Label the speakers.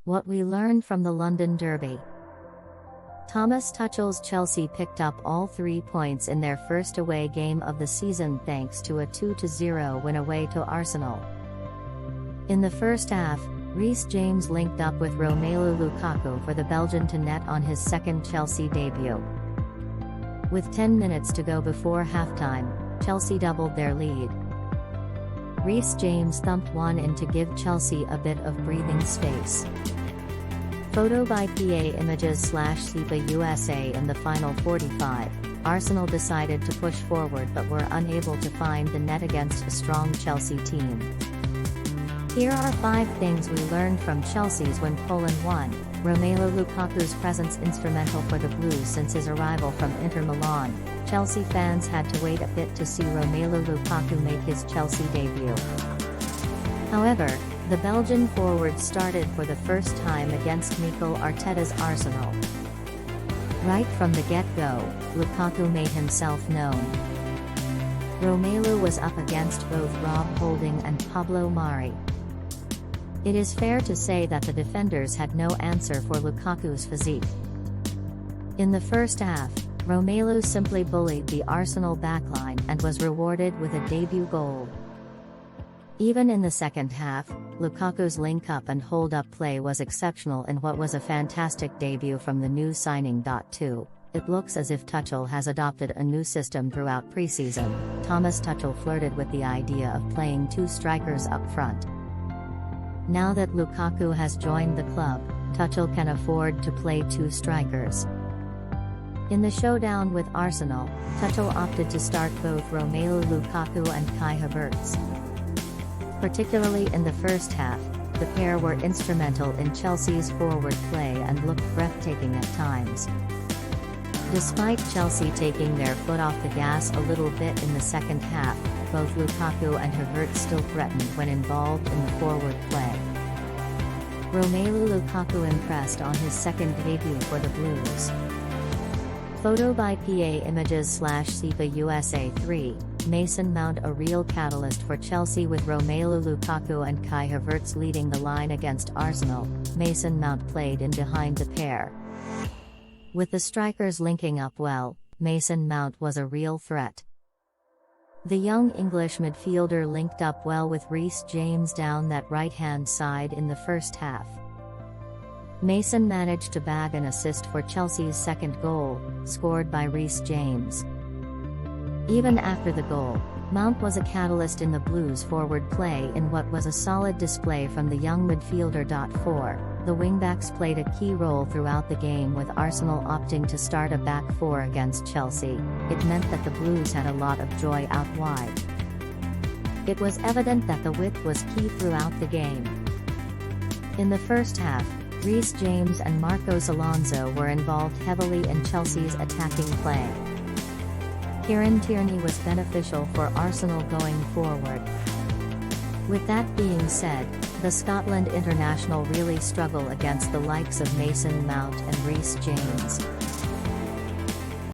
Speaker 1: What we learned from the London Derby. Thomas Tuchel's Chelsea picked up all 3 points in their first away game of the season thanks to a 2-0 win away to Arsenal. In the first half, Reece James linked up with Romelu Lukaku for the Belgian to net on his second Chelsea debut. With 10 minutes to go before halftime, Chelsea doubled their lead. Reece James thumped one in to give Chelsea a bit of breathing space. Photo by PA Images/Sipa USA. In the final 45, Arsenal decided to push forward but were unable to find the net against a strong Chelsea team. Here are 5 things we learned from Chelsea's win. 1. Romelu Lukaku's presence instrumental for the Blues since his arrival from Inter Milan. Chelsea fans had to wait a bit to see Romelu Lukaku make his Chelsea debut. However, the Belgian forward started for the first time against Mikel Arteta's Arsenal. Right from the get-go, Lukaku made himself known. Romelu was up against both Rob Holding and Pablo. It is fair to say that the defenders had no answer for Lukaku's physique. In the first half, Romelu simply bullied the Arsenal backline and was rewarded with a debut goal. Even in the second half, Lukaku's link-up and hold-up play was exceptional in what was a fantastic debut from the new signing. 2. It looks as if Tuchel has adopted a new system throughout preseason. Thomas Tuchel flirted with the idea of playing 2 strikers up front. Now that Lukaku has joined the club, Tuchel can afford to play 2 strikers. In the showdown with Arsenal, Tuchel opted to start both Romelu Lukaku and Kai Havertz. Particularly in the first half, the pair were instrumental in Chelsea's forward play and looked breathtaking at times. Despite Chelsea taking their foot off the gas a little bit in the second half, both Lukaku and Havertz still threatened when involved in the forward play. Romelu Lukaku impressed on his second debut for the Blues. Photo by PA Images/Sipa USA. 3. Mason Mount a real catalyst for Chelsea with Romelu Lukaku and Kai Havertz leading the line against Arsenal. Mason Mount played in behind the pair. With the strikers linking up well, Mason Mount was a real threat. The young English midfielder linked up well with Reece James down that right-hand side in the first half. Mason managed to bag an assist for Chelsea's second goal, scored by Reece James. Even after the goal, Mount was a catalyst in the Blues' forward play in what was a solid display from the young midfielder. 4. The wingbacks played a key role throughout the game with Arsenal opting to start a back 4 against Chelsea. It meant that the Blues had a lot of joy out wide. It was evident that the width was key throughout the game. In the first half, Reece James and Marcos Alonso were involved heavily in Chelsea's attacking play. Kieran Tierney was beneficial for Arsenal going forward. With that being said, the Scotland international really struggled against the likes of Mason Mount and Reece James.